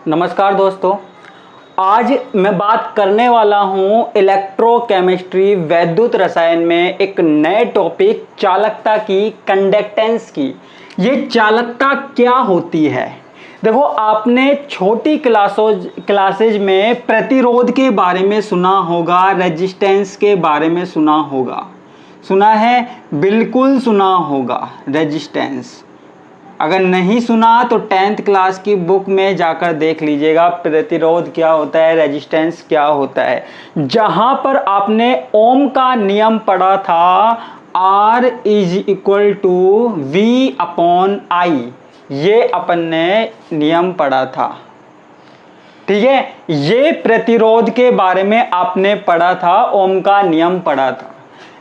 नमस्कार दोस्तों, आज मैं बात करने वाला हूं इलेक्ट्रोकेमिस्ट्री वैद्युत रसायन में एक नए टॉपिक चालकता की, कंडक्टेंस की। ये चालकता क्या होती है? देखो, आपने छोटी क्लासेज में प्रतिरोध के बारे में सुना होगा, रेजिस्टेंस के बारे में सुना होगा। सुना है? बिल्कुल सुना होगा। रेजिस्टेंस अगर नहीं सुना तो 10th क्लास की बुक में जाकर देख लीजिएगा, प्रतिरोध क्या होता है, रेजिस्टेंस क्या होता है। जहां पर आपने ओम का नियम पढ़ा था, R = V/I, ये अपन ने नियम पढ़ा था। ठीक है, ये प्रतिरोध के बारे में आपने पढ़ा था, ओम का नियम पढ़ा था।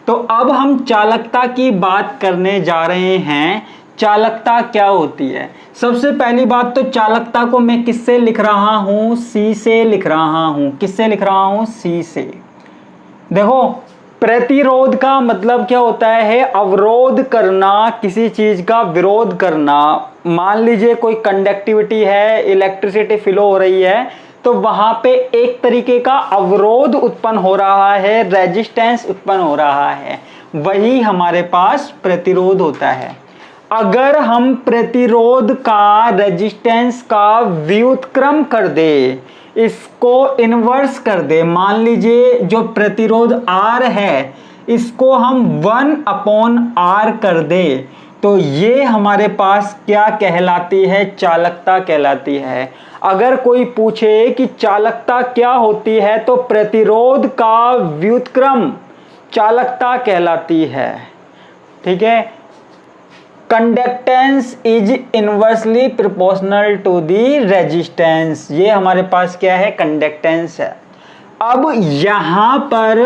तो अब हम चालकता की बात करने जा रहे हैं। चालकता क्या होती है? सबसे पहली बात तो चालकता को मैं किससे लिख रहा हूं? C से लिख रहा हूं। किससे लिख रहा हूं? C से। देखो, प्रतिरोध का मतलब क्या होता है? अवरोध करना, किसी चीज का विरोध करना। मान लीजिए कोई कंडक्टिविटी है, इलेक्ट्रिसिटी फ्लो हो रही है, तो वहां पे एक तरीके का अवरोध उत्पन्न हो रहा है, रेजिस्टेंस उत्पन्न हो रहा है, वही हमारे पास प्रतिरोध होता है। अगर हम प्रतिरोध का, रेजिस्टेंस का व्युत्क्रम कर दे, इसको इन्वर्स कर दे, मान लीजिए जो प्रतिरोध R है इसको हम 1/R कर दे, तो ये हमारे पास क्या कहलाती है? चालकता कहलाती है। अगर कोई पूछे कि चालकता क्या होती है, तो प्रतिरोध का व्युत्क्रम चालकता कहलाती है। ठीक है, conductance is inversely proportional to the resistance. ये हमारे पास क्या है? कंडक्टेंस है। अब यहां पर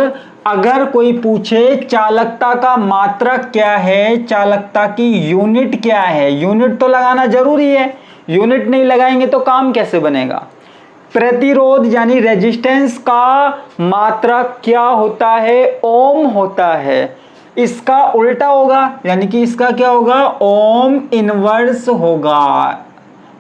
अगर कोई पूछे चालकता का मात्रक क्या है, चालकता की यूनिट क्या है, यूनिट तो लगाना जरूरी है। यूनिट नहीं लगाएंगे तो काम कैसे बनेगा? प्रतिरोध यानी रेजिस्टेंस का मात्रक क्या होता है? ओम होता है। इसका उल्टा होगा, यानी कि इसका क्या होगा? ओम इनवर्स होगा।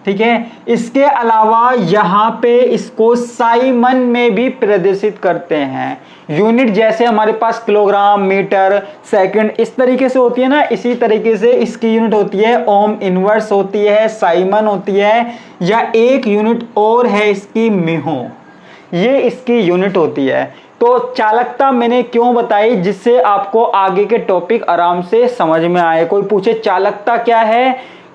ठीक है, इसके अलावा यहां पे इसको साइमन में भी प्रदर्शित करते हैं। यूनिट जैसे हमारे पास किलोग्राम, मीटर, सेकंड, इस तरीके से होती है ना, इसी तरीके से इसकी यूनिट होती है ओम इनवर्स होती है, साइमन होती है, या एक यूनिट और है इसकी म्हो, ये इसकी यूनिट होती है। तो चालकता मैंने क्यों बताई? जिससे आपको आगे के टॉपिक आराम से समझ में आए। कोई पूछे चालकता क्या है,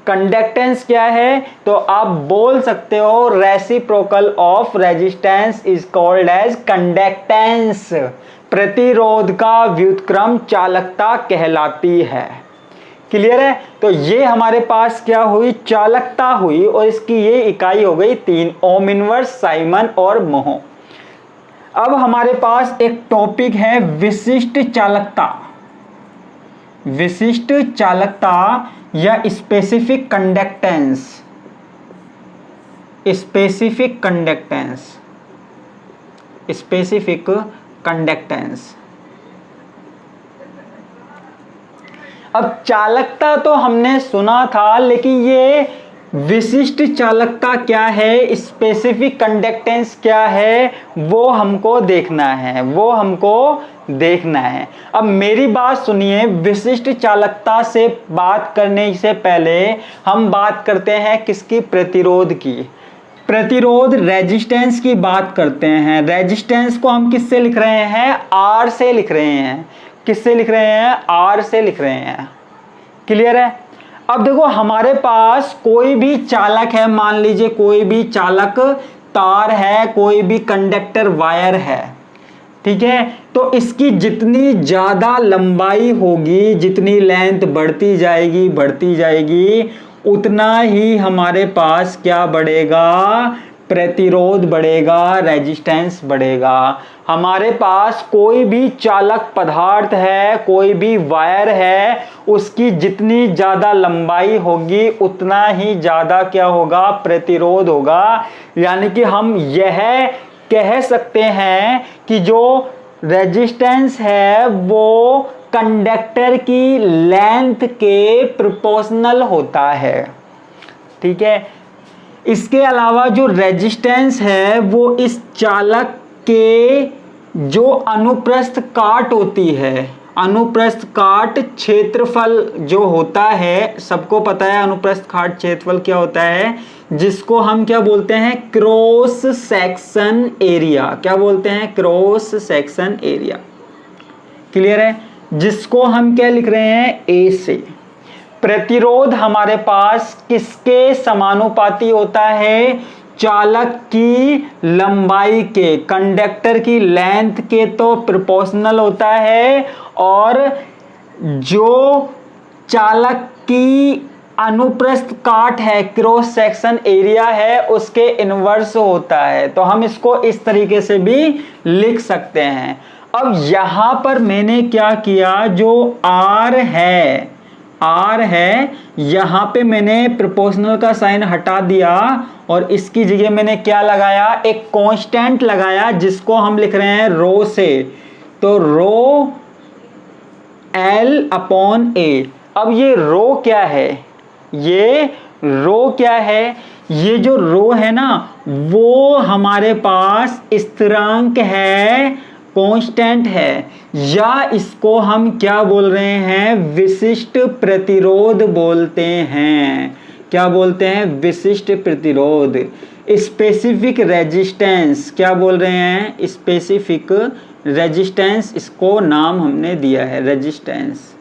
कंडक्टेंस क्या है, तो आप बोल सकते हो reciprocal of resistance is called as conductance. प्रतिरोध का व्युत्क्रम चालकता कहलाती है। क्लियर है? तो ये हमारे पास क्या हुई? चालकता हुई, और इसकी ये इकाई हो गई 3, ओम इनवर्स, साइमन और म्हो। अब हमारे पास एक टॉपिक है विशिष्ट चालकता। विशिष्ट चालकता या specific conductance. Specific conductance, specific conductance. अब चालकता तो हमने सुना था, लेकिन ये विशिष्ट चालकता क्या है, स्पेसिफिक कंडक्टेंस क्या है, वो हमको देखना है, वो हमको देखना है। अब मेरी बात सुनिए, विशिष्ट चालकता से बात करने से पहले हम बात करते हैं किसकी? प्रतिरोध की। प्रतिरोध, रेजिस्टेंस की बात करते हैं। रेजिस्टेंस को हम किससे लिख रहे हैं? R से लिख रहे हैं। किससे लिख रहे हैं? R से लिख रहे हैं। क्लियर है? अब देखो, हमारे पास कोई भी चालक है, मान लीजिए कोई भी चालक तार है, कोई भी कंडक्टर वायर है। ठीक है, तो इसकी जितनी ज्यादा लंबाई होगी, जितनी लेंथ बढ़ती जाएगी, उतना ही हमारे पास क्या बढ़ेगा? प्रतिरोध बढ़ेगा, रेजिस्टेंस बढ़ेगा। हमारे पास कोई भी चालक पदार्थ है, कोई भी वायर है, उसकी जितनी ज्यादा लंबाई होगी उतना ही ज्यादा क्या होगा? प्रतिरोध होगा। यानी कि हम यह कह सकते हैं कि जो रेजिस्टेंस है वो कंडक्टर की लेंथ के प्रोपोर्शनल होता है। ठीक है, इसके अलावा जो रेजिस्टेंस है वो इस चालक के जो अनुप्रस्थ काट होती है, अनुप्रस्थ काट क्षेत्रफल जो होता है, सबको पता है अनुप्रस्थ काट क्षेत्रफल क्या होता है, जिसको हम क्या बोलते हैं, क्रॉस सेक्शन एरिया। क्या बोलते हैं, क्रॉस सेक्शन एरिया। क्लियर है, जिसको हम क्या लिख रहे हैं, ए से। प्रतिरोध हमारे पास किसके समानुपाती होता है, चालक की लंबाई के, कंडक्टर की लेंथ के तो प्रोपोर्शनल होता है, और जो चालक की अनुप्रस्थ काट है, क्रॉस सेक्शन एरिया है, उसके इनवर्स होता है। तो हम इसको इस तरीके से भी लिख सकते हैं। अब यहां पर मैंने क्या किया, जो आर है यहां पे मैंने प्रोपोर्शनल का साइन हटा दिया और इसकी जगह मैंने क्या लगाया, एक कांस्टेंट लगाया जिसको हम लिख रहे हैं रो से। तो रो L/A। अब ये रो क्या है, ये रो क्या है, ये जो रो है ना वो हमारे पास स्थिरांक है, कांस्टेंट है, या इसको हम क्या बोल रहे हैं, विशिष्ट प्रतिरोध बोलते हैं। क्या बोलते हैं, विशिष्ट प्रतिरोध। स्पेसिफिक रेजिस्टेंस क्या बोल रहे हैं, स्पेसिफिक रेजिस्टेंस, इसको नाम हमने दिया है रेजिस्टेंस,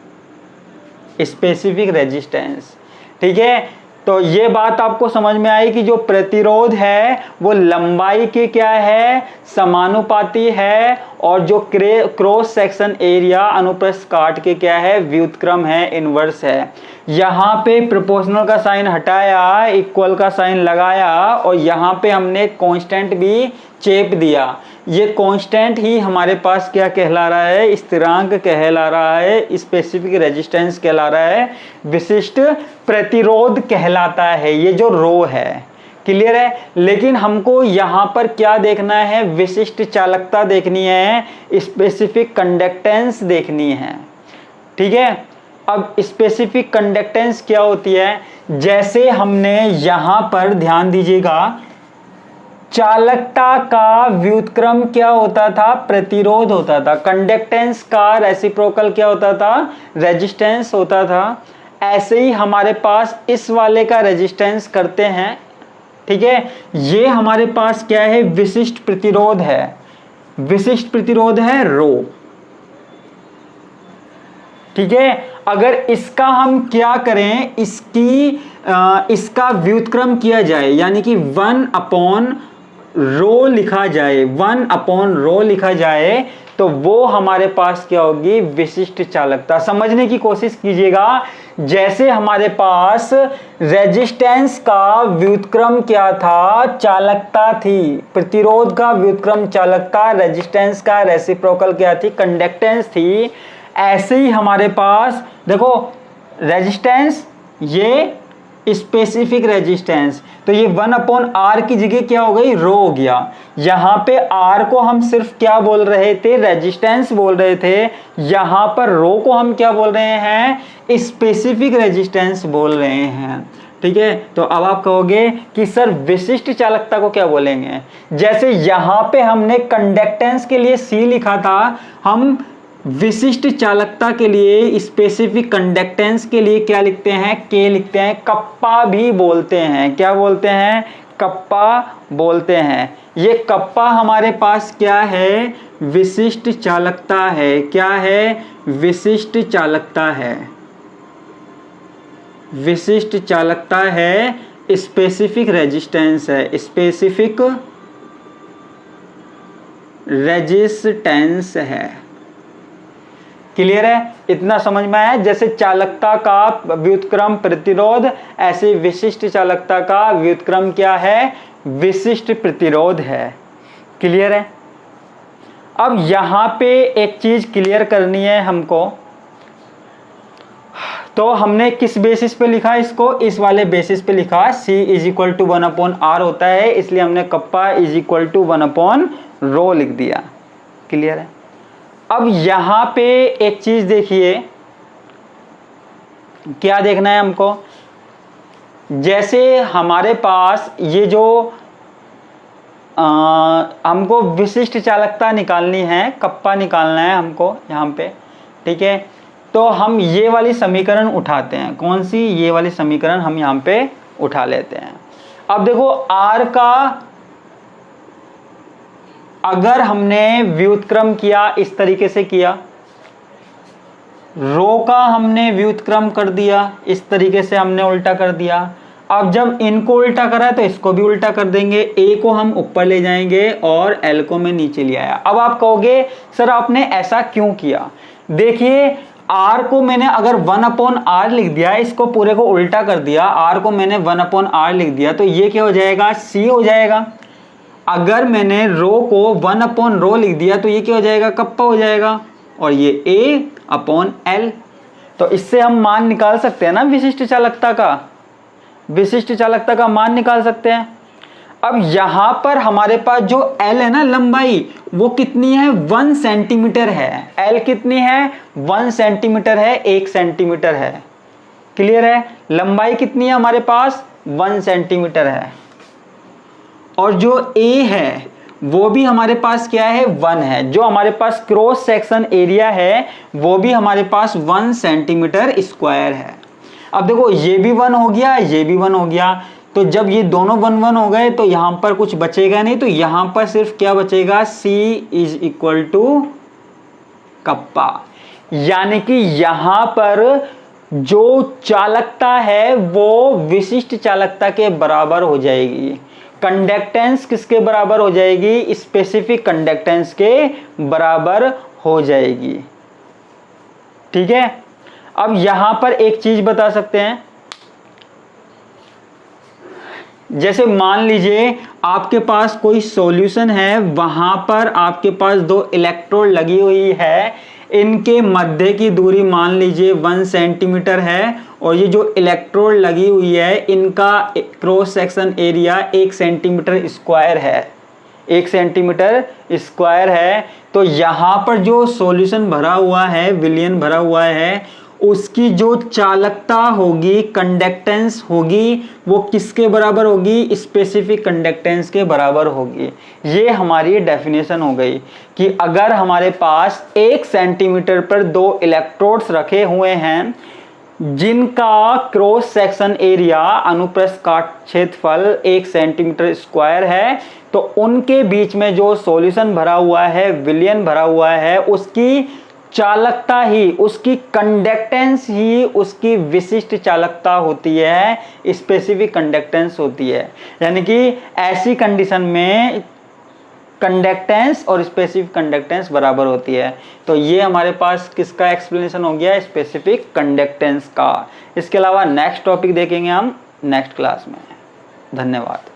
स्पेसिफिक रेजिस्टेंस। ठीक है, तो ये बात आपको समझ में आई कि जो प्रतिरोध है वो लंबाई के क्या है, समानुपाती है, और जो क्रॉस सेक्शन एरिया अनुप्रस्थ काट के क्या है, व्युत्क्रम है, इनवर्स है। यहाँ पे प्रोपोर्शनल का साइन हटाया, इक्वल का साइन लगाया, और यहाँ पे हमने कांस्टेंट भी चेप दिया। ये कांस्टेंट ही हमारे पास क्या कहला रहा है, स्थिरांक कहला रहा है, स्पेसिफिक रेजिस्टेंस कहला रहा है, विशिष्ट प्रतिरोध कहलाता है, ये जो रो है। क्लियर है, लेकिन हमको यहाँ पर क्या देखना है, विशिष्ट चालकता देखनी है, स्पेसिफिक कंडक्टेंस देखनी है। ठीक है, अब स्पेसिफिक कंडक्टेंस क्या होती है, जैसे हमने यहाँ पर ध्यान दीजिएगा, चालकता का व्युत्क्रम क्या होता था, प्रतिरोध होता था, कंडक्टेंस का रेसिप्रोकल क्या होता था, रेजिस्टेंस होता था। ऐसे ही हमारे पास इस वाले का रेजिस्टेंस करते हैं। ठीक है, ये हमारे पास क्या है, विशिष्ट प्रतिरोध है, विशिष्ट प्रतिरोध है रो। ठीक है, अगर इसका हम क्या करें, इसका व्युत्क्रम किया जाए, यानी कि 1/ρ लिखा जाए, 1/ρ लिखा जाए, तो वो हमारे पास क्या होगी, विशिष्ट चालकता। समझने की कोशिश कीजिएगा, जैसे हमारे पास रेजिस्टेंस का व्युत्क्रम क्या था, चालकता थी, प्रतिरोध का व्युत्क्रम चालकता, रेजिस्टेंस का रेसिप्रोकल क्या थी, कंडक्टेंस थी। ऐसे ही हमारे पास देखो रेजिस्टेंस, ये स्पेसिफिक रेजिस्टेंस, तो ये 1/r की जगह क्या हो गई, रो हो गया। यहाँ पे r को हम सिर्फ क्या बोल रहे थे, रेजिस्टेंस बोल रहे थे, यहाँ पर रो को हम क्या बोल रहे हैं, स्पेसिफिक रेजिस्टेंस बोल रहे हैं। ठीक है, तो अब आप कहोगे कि सर विशिष्ट चालकता को क्या बोलेंगे, जैसे यहाँ पे हमने कंडक्टेंस के लिए C लिखा था, हम विशिष्ट चालकता के लिए, स्पेसिफिक कंडक्टेंस के लिए क्या लिखते हैं, K लिखते हैं, कप्पा भी बोलते हैं। क्या बोलते हैं, कप्पा बोलते हैं। ये कप्पा हमारे पास क्या है, विशिष्ट चालकता है। क्या है, विशिष्ट चालकता है, विशिष्ट चालकता है, स्पेसिफिक रेजिस्टेंस है, स्पेसिफिक रेजिस्टेंस है। क्लियर है, इतना समझ में आया। जैसे चालकता का व्युत्क्रम प्रतिरोध, ऐसे विशिष्ट चालकता का व्युत्क्रम क्या है, विशिष्ट प्रतिरोध है। क्लियर है। अब यहाँ पे एक चीज क्लियर करनी है हमको, तो हमने किस बेसिस पे लिखा इसको, इस वाले बेसिस पे लिखा, C = 1/r होता है, इसलिए हमने कप्पा = 1/ρ लिख दिया। क्लियर है। अब यहां पे एक चीज देखिए, क्या देखना है हमको, जैसे हमारे पास ये जो हमको विशिष्ट चालकता निकालनी है, कप्पा निकालना है हमको यहाँ पे, ठीक है। तो हम ये वाली समीकरण उठाते हैं, कौन सी, ये वाली समीकरण हम यहाँ पे उठा लेते हैं। अब देखो R का अगर हमने व्युत्क्रम किया, इस तरीके से किया, रो का हमने व्युत्क्रम कर दिया, इस तरीके से हमने उल्टा कर दिया। अब जब इनको उल्टा करा है तो इसको भी उल्टा कर देंगे, ए को हम ऊपर ले जाएंगे और एल को मैं नीचे ले आया। अब आप कहोगे सर आपने ऐसा क्यों किया? देखिए आर को मैंने अगर 1/r लिख दिया, इसको पूरे को उल्टा कर दिया, आर को मैंने 1/r लिख दिया, तो ये क्या हो जाएगा, सी हो जाएगा। अगर मैंने रो को 1/ρ लिख दिया तो ये क्या हो जाएगा, कप्पा हो जाएगा, और ये A/L। तो इससे हम मान निकाल सकते हैं ना विशिष्ट चालकता का, विशिष्ट चालकता का मान निकाल सकते हैं। अब यहां पर हमारे पास जो L है ना लंबाई, वो कितनी है, 1 सेंटीमीटर है। L कितनी है, 1 सेंटीमीटर है, 1 सेंटीमीटर है, क्लियर है। लंबाई कितनी है हमारे पास, 1 सेंटीमीटर है। और जो A है वो भी हमारे पास क्या है, 1 है। जो हमारे पास क्रॉस सेक्शन एरिया है वो भी हमारे पास 1 सेंटीमीटर स्क्वायर है। अब देखो ये भी 1 हो गया, ये भी 1 हो गया, तो जब ये दोनों 1 1 हो गए तो यहां पर कुछ बचेगा नहीं, तो यहां पर सिर्फ क्या बचेगा, C = कप्पा। यानी कि यहां पर जो चालकता है वो विशिष्ट चालकता के बराबर हो जाएगी। कंडक्टेंस किसके बराबर हो जाएगी, स्पेसिफिक कंडक्टेंस के बराबर हो जाएगी, ठीक है। अब यहां पर एक चीज बता सकते हैं, जैसे मान लीजिए आपके पास कोई सॉल्यूशन है, वहां पर आपके पास 2 इलेक्ट्रोड लगी हुई है, इनके मध्य की दूरी मान लीजिए 1 सेंटीमीटर है, और ये जो इलेक्ट्रोड लगी हुई है इनका cross section area 1 centimetre square है, 1 सेंटीमीटर स्क्वायर है। तो यहाँ पर जो सॉल्यूशन भरा हुआ है, विलयन भरा हुआ है, उसकी जो चालकता होगी, कंडक्टेंस होगी, वो किसके बराबर होगी, स्पेसिफिक कंडक्टेंस के बराबर होगी। ये हमारी डेफिनेशन हो गई कि अगर हमारे पास 1 सेंटीमीटर पर 2 इलेक्ट्रोड्स रखे हुए हैं जिनका क्रॉस सेक्शन एरिया, अनुप्रस्थ काट क्षेत्रफल 1 सेंटीमीटर स्क्वायर है, तो उनके बीच में जो सॉल्यूशन भरा हुआ है, विलयन भरा हुआ है, उसकी चालकता ही, उसकी कंडक्टेंस ही उसकी विशिष्ट चालकता होती है, स्पेसिफिक कंडक्टेंस होती है। यानी कि ऐसी कंडीशन में कंडक्टेंस और स्पेसिफिक कंडक्टेंस बराबर होती है। तो ये हमारे पास किसका एक्सप्लेनेशन हो गया, स्पेसिफिक कंडक्टेंस का। इसके अलावा नेक्स्ट टॉपिक देखेंगे हम नेक्स्ट क्लास में। धन्यवाद।